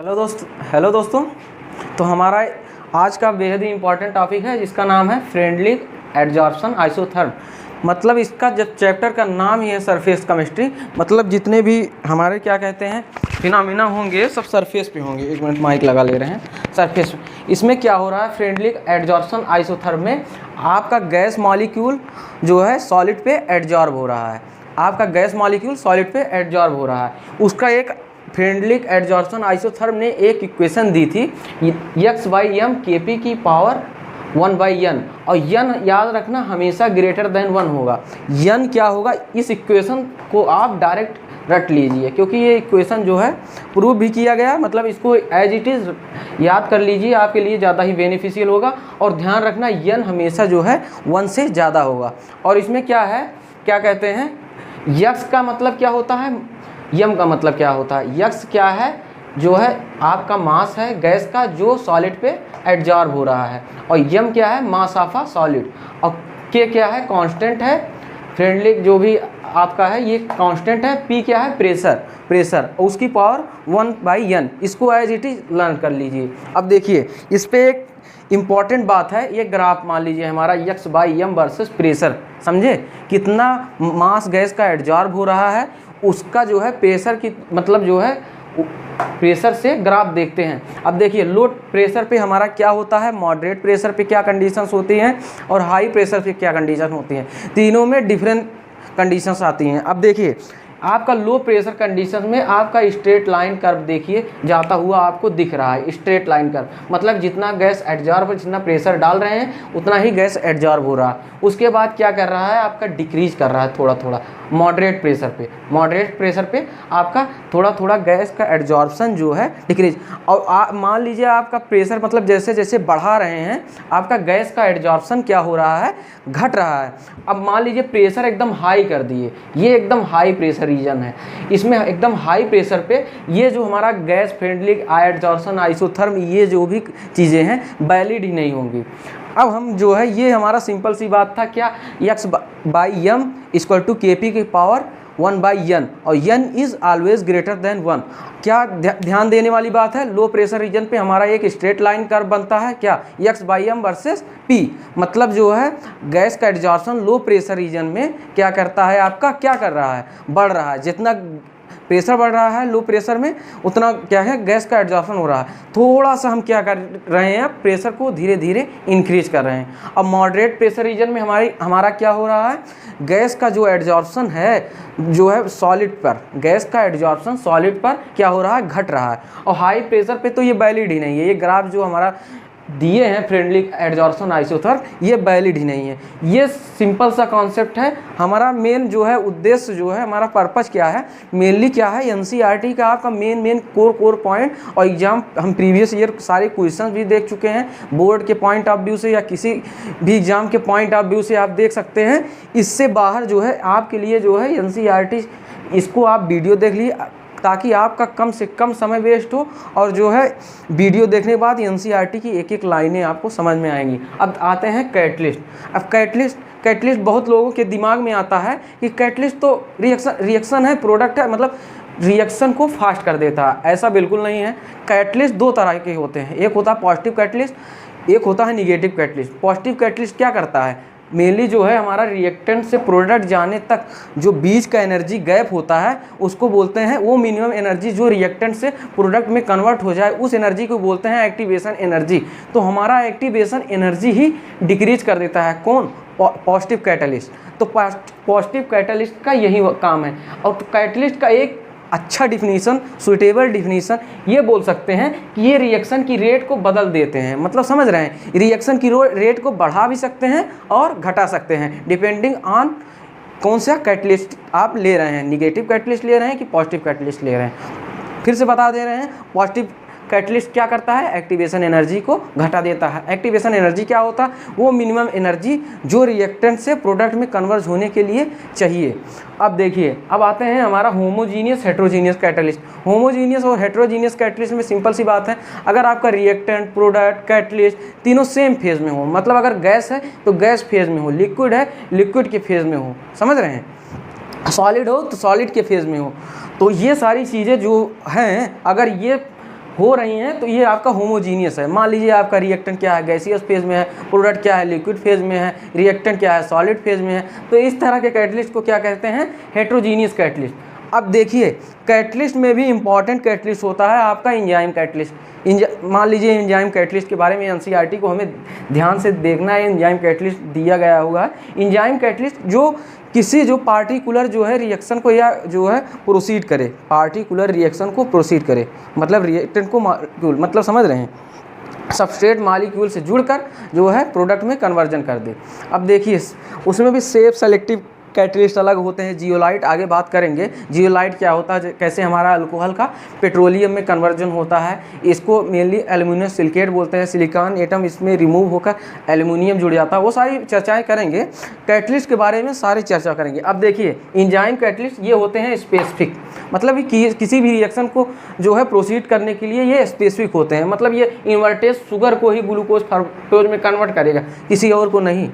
Hello दोस्तों। तो हमारा आज का बेहद ही इम्पॉर्टेंट टॉपिक है जिसका नाम है फ्रेंडली एडजॉर्प्शन आइसोथर्म। मतलब इसका जब चैप्टर का नाम ही है सरफेस केमिस्ट्री, मतलब जितने भी हमारे क्या कहते हैं फिनोमिना होंगे सब सरफेस पे होंगे। एक मिनट माइक लगा ले रहे हैं। सरफेस इसमें क्या हो रहा है, फ्रेंडली एडजॉर्प्शन आइसोथर्म में आपका गैस मॉलिक्यूल जो है सॉलिड पे एडजॉर्ब हो रहा है। आपका गैस मॉलिक्यूल सॉलिड पे एडजॉर्ब हो रहा है। उसका एक फ्रेंडली एडजॉर्प्शन आइसोथर्म ने एक इक्वेशन दी थी x/m Kp की पावर 1/n, और n याद रखना हमेशा ग्रेटर देन 1 होगा। n क्या होगा, इस इक्वेशन को आप डायरेक्ट रट लीजिए क्योंकि ये इक्वेशन जो है प्रूव भी किया गया, मतलब इसको एज इट इज़ याद कर लीजिए, आपके लिए ज़्यादा ही बेनिफिशियल होगा। और ध्यान रखना n हमेशा जो है 1 से ज़्यादा होगा। और इसमें क्या है, क्या कहते हैं, x का मतलब क्या होता है, यम का मतलब क्या होता है। यक्स क्या है, जो है आपका मास है गैस का जो सॉलिड पे एडजॉर्ब हो रहा है, और यम क्या है, मास ऑफ अ सॉलिड, और के क्या है, कांस्टेंट है। फ्रेंडली जो भी आपका है ये कांस्टेंट है। पी क्या है, प्रेशर और उसकी पावर 1/n। इसको एज इट इज लर्न कर लीजिए। अब देखिए इस पे एक इम्पॉर्टेंट बात है, ये ग्राफ मान लीजिए हमारा x/m वर्सेस प्रेशर। समझे कितना मास गैस का एडजॉर्ब हो रहा है, उसका जो है प्रेशर की मतलब जो है प्रेशर से ग्राफ देखते हैं। अब देखिए लो प्रेशर पे हमारा क्या होता है, मॉडरेट प्रेशर पे क्या कंडीशंस होती हैं और हाई प्रेशर पे क्या कंडीशन होती हैं। तीनों में डिफरेंट कंडीशंस आती हैं। अब देखिए आपका लो प्रेशर कंडीशन में आपका स्ट्रेट लाइन कर्व देखिए जाता हुआ आपको दिख रहा है। स्ट्रेट लाइन कर्व मतलब जितना गैस एडजॉर्ब, जितना प्रेशर डाल रहे हैं उतना ही गैस एडजॉर्ब हो रहा है। उसके बाद क्या कर रहा है, आपका डिक्रीज कर रहा है थोड़ा थोड़ा मॉडरेट प्रेशर पे आपका थोड़ा थोड़ा गैस का एडजॉर्प्शन जो है डिक्रीज। और मान लीजिए आपका प्रेशर मतलब जैसे जैसे बढ़ा रहे हैं आपका गैस का एडजॉर्प्शन क्या हो रहा है, घट रहा है। अब मान लीजिए प्रेशर एकदम हाई कर दिए, ये एकदम हाई प्रेशर रीजन है, इसमें एकदम हाई प्रेशर पे ये जो हमारा गैस फ्रेंडली एडजॉर्प्शन आइसोथर्म ये जो भी चीज़ें हैं वैलिड ही नहीं होंगी। अब हम जो है ये हमारा सिंपल सी बात था, क्या x/m = Kp की पावर 1/n, और n is always greater than 1। क्या ध्यान देने वाली बात है, लो प्रेशर रीजन पे हमारा एक स्ट्रेट लाइन कर्व बनता है, क्या x/m वर्सेस p। मतलब जो है गैस का एडजॉर्प्शन लो प्रेशर रीजन में क्या करता है, आपका क्या कर रहा है, बढ़ रहा है। जितना प्रेशर बढ़ रहा है लो प्रेशर में उतना क्या है, गैस का एडजॉर्प्शन हो रहा है। थोड़ा सा हम क्या कर रहे हैं, प्रेशर को धीरे धीरे इंक्रीज कर रहे हैं। अब मॉडरेट प्रेशर रीजन में हमारा क्या हो रहा है, गैस का जो एडजॉर्प्शन है जो है सॉलिड पर, गैस का एडजॉर्प्शन सॉलिड पर क्या हो रहा है, घट रहा है। और हाई प्रेशर पे तो ये वैलिड ही नहीं है। ये ग्राफ जो हमारा दिए हैं फ्रेंडली एडजॉर्प्शन आइसोथर्म ये वैलिड ही नहीं है। ये सिंपल सा कॉन्सेप्ट है। हमारा मेन जो है उद्देश्य जो है, हमारा पर्पस क्या है, मेनली क्या है, एनसीईआरटी का आपका मेन कोर पॉइंट और एग्जाम हम प्रीवियस ईयर सारे क्वेश्चन भी देख चुके हैं। बोर्ड के पॉइंट ऑफ व्यू से या किसी भी एग्जाम के पॉइंट ऑफ व्यू से आप देख सकते हैं। इससे बाहर जो है आपके लिए जो है एनसीईआरटी, इसको आप वीडियो देख लीजिए ताकि आपका कम से कम समय वेस्ट हो, और जो है वीडियो देखने के बाद एनसीईआरटी की एक एक लाइनें आपको समझ में आएंगी। अब आते हैं कैटलिस्ट। अब कैटलिस्ट बहुत लोगों के दिमाग में आता है कि कैटलिस्ट तो रिएक्शन है, प्रोडक्ट है, मतलब रिएक्शन को फास्ट कर देता है। ऐसा बिल्कुल नहीं है। कैटलिस्ट दो तरह के होते हैं, एक होता है पॉजिटिव कैटलिस्ट, एक होता है निगेटिव कैटलिस्ट। पॉजिटिव कैटलिस्ट क्या करता है, मेनली जो है हमारा रिएक्टेंट से प्रोडक्ट जाने तक जो बीच का एनर्जी गैप होता है उसको बोलते हैं, वो मिनिमम एनर्जी जो रिएक्टेंट से प्रोडक्ट में कन्वर्ट हो जाए उस एनर्जी को बोलते हैं एक्टिवेशन एनर्जी। तो हमारा एक्टिवेशन एनर्जी ही डिक्रीज कर देता है कौन, पॉजिटिव कैटलिस्ट। तो पॉजिटिव कैटलिस्ट का यही काम है। और कैटलिस्ट का एक अच्छा डिफिनीशन, सुइटेबल डिफिनीशन ये बोल सकते हैं कि ये रिएक्शन की रेट को बदल देते हैं। मतलब समझ रहे हैं, रिएक्शन की रेट को बढ़ा भी सकते हैं और घटा सकते हैं डिपेंडिंग ऑन कौन सा कैटलिस्ट आप ले रहे हैं, निगेटिव कैटलिस्ट ले रहे हैं कि पॉजिटिव कैटलिस्ट ले रहे हैं। फिर से बता दे रहे हैं, पॉजिटिव कैटलिस्ट क्या करता है, एक्टिवेशन एनर्जी को घटा देता है। एक्टिवेशन एनर्जी क्या होता है, वो मिनिमम एनर्जी जो रिएक्टेंट से प्रोडक्ट में कन्वर्ज होने के लिए चाहिए। अब देखिए, अब आते हैं हमारा होमोजीनियस हेट्रोजीनियस कैटलिस्ट। होमोजीनियस और हेट्रोजीनियस कैटलिस्ट में सिंपल सी बात है, अगर आपका रिएक्टेंट, प्रोडक्ट, कैटलिस्ट तीनों सेम फेज में हो, मतलब अगर गैस है तो गैस फेज में हो, लिक्विड है लिक्विड के फेज में हो, समझ रहे हैं, सॉलिड हो तो सॉलिड के फेज में हो। तो ये सारी चीज़ें जो हैं अगर ये हो रही हैं तो ये आपका होमोजीनियस है। मान लीजिए आपका रिएक्टेंट क्या है, गैसियस फेज में है, प्रोडक्ट क्या है, लिक्विड फेज में है, रिएक्टेंट क्या है, सॉलिड फेज में है। तो इस तरह के कैटलिस्ट को क्या कहते हैं, हेट्रोजीनियस कैटलिस्ट। अब देखिए कैटलिस्ट में भी इंपॉर्टेंट कैटलिस्ट होता है आपका एंजाइम कैटलिस्ट। मान लीजिए एंजाइम कैटलिस्ट के बारे में एनसीईआरटी को हमें ध्यान से देखना है, एंजाइम कैटलिस्ट दिया गया होगा। एंजाइम कैटलिस्ट जो किसी जो पार्टिकुलर जो है रिएक्शन को या जो है प्रोसीड करे, पार्टिकुलर रिएक्शन को प्रोसीड करे, मतलब रिएक्टेंट को मतलब समझ रहे हैं, सबस्ट्रेट मॉलिक्यूल से जुड़कर जो है प्रोडक्ट में कन्वर्जन कर दे। अब देखिए उसमें भी सेफ सेलेक्टिव कैटलिस्ट अलग होते हैं। जियोलाइट आगे बात करेंगे, जियोलाइट क्या होता है, कैसे हमारा अल्कोहल का पेट्रोलियम में कन्वर्जन होता है। इसको मेनली एल्यूमिनियम सिलिकेट बोलते हैं। सिलिकॉन एटम इसमें रिमूव होकर एल्यूमिनियम जुड़ जाता है। वो सारी चर्चाएं करेंगे, कैटलिस्ट के बारे में सारी चर्चा करेंगे। अब देखिए एंजाइम कैटलिस्ट ये होते हैं स्पेसिफिक, मतलब कि किसी भी रिएक्शन को जो है प्रोसीड करने के लिए ये स्पेसिफिक होते हैं। मतलब ये इन्वर्टेज शुगर को ही ग्लूकोज फ्रक्टोज में कन्वर्ट करेगा, किसी और को नहीं।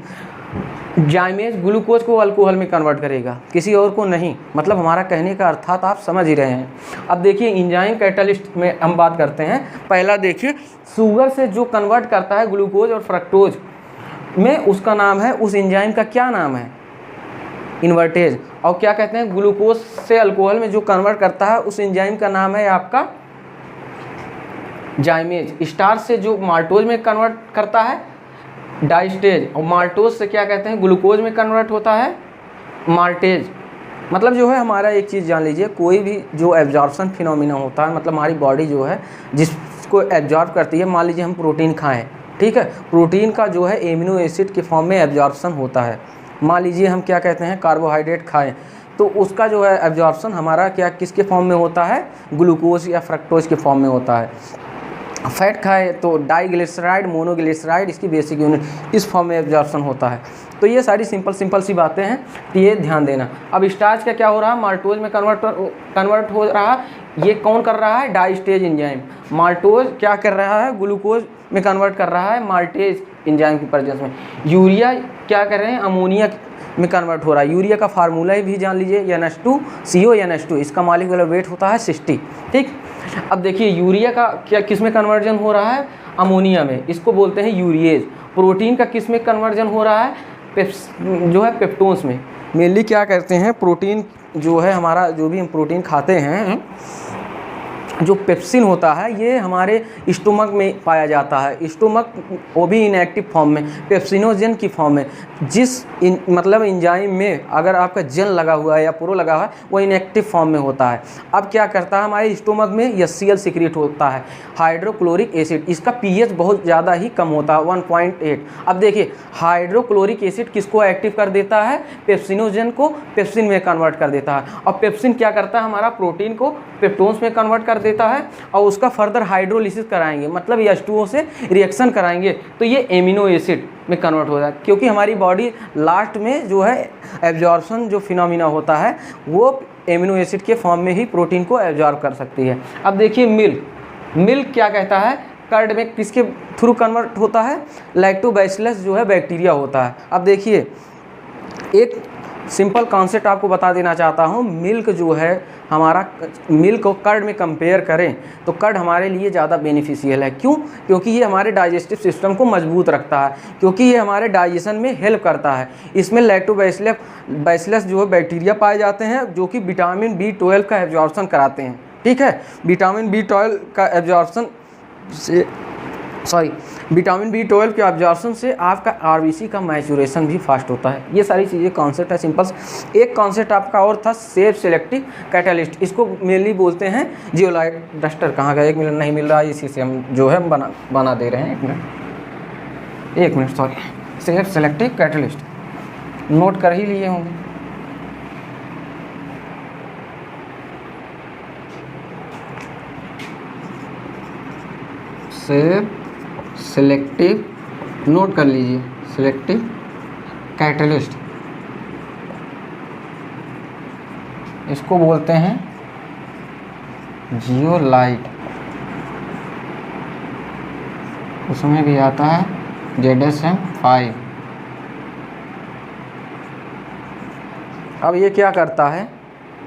जाइमेज ग्लूकोज को अल्कोहल में कन्वर्ट करेगा, किसी और को नहीं। मतलब हमारा कहने का अर्थात आप समझ ही रहे हैं। अब देखिए एंजाइम कैटलिस्ट में हम बात करते हैं। पहला देखिए शुगर से जो कन्वर्ट करता है ग्लूकोज और फ्रक्टोज में, उसका नाम है, उस एंजाइम का क्या नाम है, इन्वर्टेज। और क्या कहते हैं, ग्लूकोज से अल्कोहल में जो कन्वर्ट करता है उस एंजाइम का नाम है आपका जाइमेज। स्टार्च से जो माल्टोज में कन्वर्ट करता है डाइस्टेज, और माल्टोज से क्या कहते हैं, ग्लूकोज में कन्वर्ट होता है माल्टेज। मतलब जो है हमारा एक चीज़ जान लीजिए, कोई भी जो एब्जॉर्प्शन फिनोमिना होता है, मतलब हमारी बॉडी जो है जिसको एब्जॉर्ब करती है, मान लीजिए हम प्रोटीन खाएं, ठीक है, प्रोटीन का जो है एमिनो एसिड के फॉर्म में एब्जॉर्प्शन होता है। मान लीजिए हम क्या कहते हैं, कार्बोहाइड्रेट खाएं, तो उसका जो है एब्जॉर्प्शन हमारा क्या किसके फॉर्म में होता है, ग्लूकोज या फ्रक्टोज के फॉर्म में होता है। फैट खाए तो डाइग्लिसराइड, मोनोग्लिसराइड, इसकी बेसिक यूनिट इस फॉर्म में एब्जॉर्प्शन होता है। तो ये सारी सिंपल सी बातें हैं, तो ये ध्यान देना। अब स्टार्च का क्या हो रहा है, माल्टोज में कन्वर्ट हो रहा है। ये कौन कर रहा है, डाइस्टेज एंजाइम। माल्टोज क्या कर रहा है, ग्लूकोज में कन्वर्ट कर रहा है माल्टेज एंजाइम की प्रेजेंस में। यूरिया क्या कर रहे हैं, अमोनिया में कन्वर्ट हो रहा है। यूरिया का फार्मूला भी जान लीजिए, NH2CO NH2, इसका मॉलिक्यूलर वेट होता है 60, ठीक। अब देखिए यूरिया का क्या किस में कन्वर्जन हो रहा है, अमोनिया में, इसको बोलते हैं यूरिएज। प्रोटीन का किस में कन्वर्जन हो रहा है, जो है पेप्टोन्स में। मेनली क्या करते हैं, प्रोटीन जो है हमारा, जो भी हम प्रोटीन खाते हैं, जो पेप्सिन होता है ये हमारे स्टोमक में पाया जाता है। स्टोमक वो भी इनएक्टिव फॉर्म में, पेप्सिनोजन की फॉर्म में। मतलब एंजाइम में अगर आपका जेल लगा हुआ है या प्रो लगा हुआ है, वो इनएक्टिव फॉर्म में होता है। अब क्या करता है, हमारे स्टोमक में HCl सीक्रेट होता है, हाइड्रोक्लोरिक एसिड। इसका pH बहुत ज़्यादा ही कम होता है, 1.8। अब देखिए हाइड्रोक्लोरिक एसिड किसको एक्टिव कर देता है, पेप्सिनोजन को पेप्सिन में कन्वर्ट कर देता है। और पेप्सिन क्या करता है, हमारा प्रोटीन को पेप्टोन्स में कन्वर्ट कर देता है, और उसका फर्दर हाइड्रोलिसिस कराएंगे, मतलब H2O से रिएक्शन कराएंगे, तो ये एमिनो एसिड में कन्वर्ट हो जाता है। क्योंकि हमारी बॉडी लास्ट में जो है एब्जॉर्प्शन जो फिनोमिना होता है, वो एमिनो एसिड के फॉर्म में ही प्रोटीन को एब्जॉर्ब कर सकती है। अब देखिए मिल्क क्या कहता है, कर्ड में किसके थ्रू कन्वर्ट होता है, लैक्टोबैसिलस जो है बैक्टीरिया होता है। अब देखिए एक सिंपल कॉन्सेप्ट आपको बता देना चाहता हूँ। मिल्क जो है हमारा, मिल्क को कर्ड में कंपेयर करें तो कर्ड हमारे लिए ज़्यादा बेनिफिशियल है। क्यों? क्योंकि ये हमारे डाइजेस्टिव सिस्टम को मजबूत रखता है, क्योंकि ये हमारे डाइजेशन में हेल्प करता है। इसमें लैक्टोबैसिलस जो है बैक्टीरिया पाए जाते हैं, जो कि विटामिन B12 का एब्जॉर्प्शन कराते हैं, ठीक है। विटामिन B12 का एब्जॉर्प्शन से विटामिन B12 के एब्जॉर्प्शन से आपका RBC का मैचुरेशन भी फास्ट होता है। ये सारी चीज़ें कॉन्सेप्ट है सिंपल। एक कॉन्सेप्ट आपका और था, सेफ सेलेक्टिव कैटलिस्ट। इसको मेनली बोलते हैं जियोलाइट। डस्टर कहाँ गया, 1 मिनट नहीं मिल रहा है, इसी से हम जो है बना दे रहे हैं। 1 minute sorry. Safe selective catalyst note कर ही लिए होंगे। सेफ सेलेक्टिव, नोट कर लीजिए, सेलेक्टिव कैटलिस्ट, इसको बोलते हैं जियोलाइट। उसमें भी आता है ZSM-5। अब ये क्या करता है,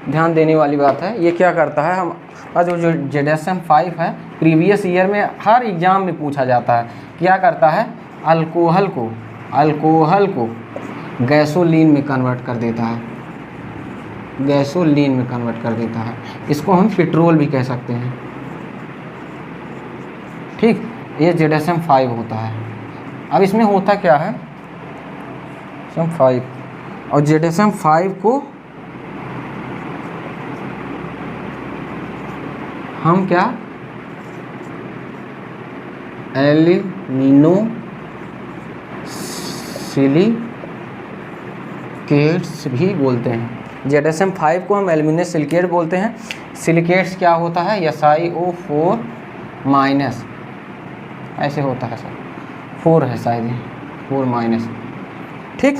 ध्यान देने वाली बात है, ये क्या करता है, हम जो ZSM-5 है प्रीवियस ईयर में हर एग्ज़ाम में पूछा जाता है। क्या करता है, अल्कोहल को गैसोलीन में कन्वर्ट कर देता है, गैसोलीन में कन्वर्ट कर देता है। इसको हम पेट्रोल भी कह सकते हैं, ठीक। ये ZSM-5 होता है। अब इसमें होता क्या है, ZSM-5 और ZSM-5 को हम क्या एल्यूमिनो सिलिकेट्स भी बोलते हैं। ZSM-5 को हम एल्यूमिनो सिलिकेट बोलते हैं। सिलिकेट्स क्या होता है, SiO4- ऐसे होता है सर, 4 है शायद, 4-, ठीक।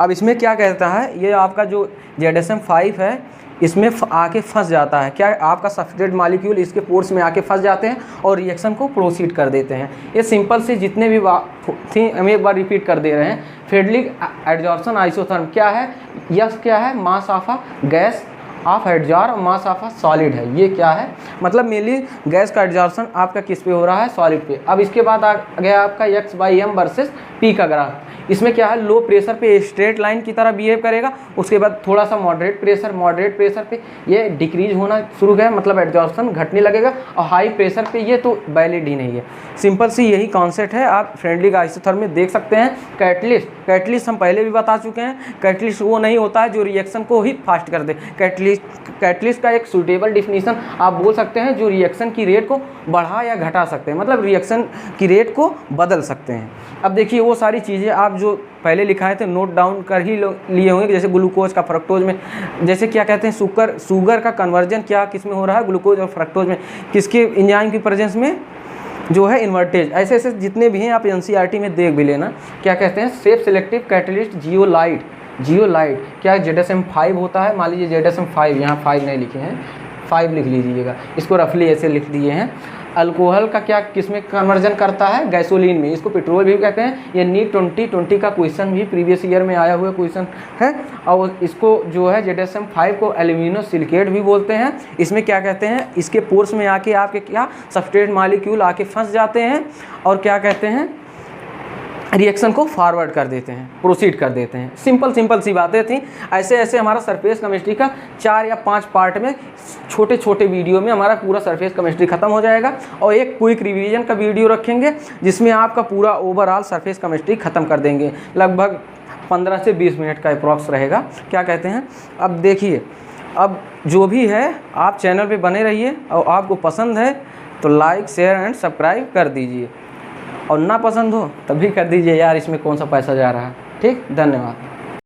अब इसमें क्या कहता है, ये आपका जो ZSM-5 है इसमें आके फंस जाता है। क्या, आपका सब्सट्रेट मॉलिक्यूल इसके पोर्स में आके फंस जाते हैं और रिएक्शन को प्रोसीड कर देते हैं। ये सिंपल से जितने भी थी हम एक बार रिपीट कर दे रहे हैं। फ्रेडलिक एडजॉर्प्शन आइसोथर्म क्या है, यह क्या है, mass of a gas off adsorb mass of a solid है। ये क्या है, मतलब मेनली गैस का एडजॉर्प्शन आपका किस पे हो रहा है, सॉलिड पे। अब इसके बाद आ गया आपका x/m वर्सेस p का ग्राफ। इसमें क्या है, लो प्रेशर पे स्ट्रेट लाइन की तरह बिहेव करेगा, उसके बाद थोड़ा सा मॉडरेट प्रेशर पे ये डिक्रीज होना शुरू है, मतलब एडजॉर्प्शन घटने लगेगा, और हाई प्रेशर पे ये तो वैलिड ही नहीं है। सिंपल सी यही कॉन्सेप्ट है, आप फ्रेंडली आइसोथर्म में देख सकते हैं। कैटलिस्ट हम पहले भी बता चुके हैं। कैटलिस्ट वो नहीं होता है जो रिएक्शन को ही फास्ट कर दे। कैटलिस्ट का एक सूटेबल डिफिनीशन आप बोल सकते हैं जो रिएक्शन की रेट को बढ़ा या घटा सकते हैं, मतलब रिएक्शन की रेट को बदल सकते हैं। अब देखिए वो सारी चीज़ें आप जो पहले लिखाए थे नोट डाउन कर ही लिए होंगे, जैसे ग्लूकोज का फ्रक्टोज में, जैसे क्या कहते हैं शुगर का कन्वर्जन क्या किस में हो रहा है, ग्लूकोज और फ्रक्टोज में, किसके एंजाइम की प्रेजेंस में, जो है इन्वर्टेज। ऐसे ऐसे जितने भी हैं आप NCERT में देख भी लेना। क्या कहते हैं, सेल्फ सेलेक्टिव कैटलिस्ट जियोलाइट क्या ZSM-5 होता है। मान लीजिए ZSM-5, यहाँ 5 नहीं लिखे हैं, 5 लिख लीजिएगा, इसको रफली ऐसे लिख दिए हैं। अल्कोहल का क्या किस में कन्वर्जन करता है, गैसोलीन में, इसको पेट्रोल भी कहते हैं। ये नीट 2020 का क्वेश्चन भी प्रीवियस ईयर में आया हुआ क्वेश्चन है। और इसको जो है ZSM-5 को एल्यूमिनो सिलिकेट भी बोलते हैं। इसमें क्या कहते हैं, इसके पोर्स में आके आपके क्या सब्सट्रेट मॉलिक्यूल आके फंस जाते हैं और क्या कहते हैं, रिएक्शन को फॉरवर्ड कर देते हैं, प्रोसीड कर देते हैं। सिंपल सी बातें थी। ऐसे ऐसे हमारा सरफेस केमिस्ट्री का 4 या 5 पार्ट में छोटे वीडियो में हमारा पूरा सरफेस केमिस्ट्री खत्म हो जाएगा, और एक क्विक रिवीजन का वीडियो रखेंगे जिसमें आपका पूरा ओवरऑल सरफेस केमिस्ट्री खत्म कर देंगे। लगभग 15 से 20 मिनट का अप्रॉक्स रहेगा। क्या कहते हैं, अब देखिए, अब जो भी है आप चैनल पे बने रहिए, और आपको पसंद है तो लाइक शेयर एंड सब्सक्राइब कर दीजिए, और ना पसंद हो तब भी कर दीजिए यार, इसमें कौन सा पैसा जा रहा है। ठीक, धन्यवाद।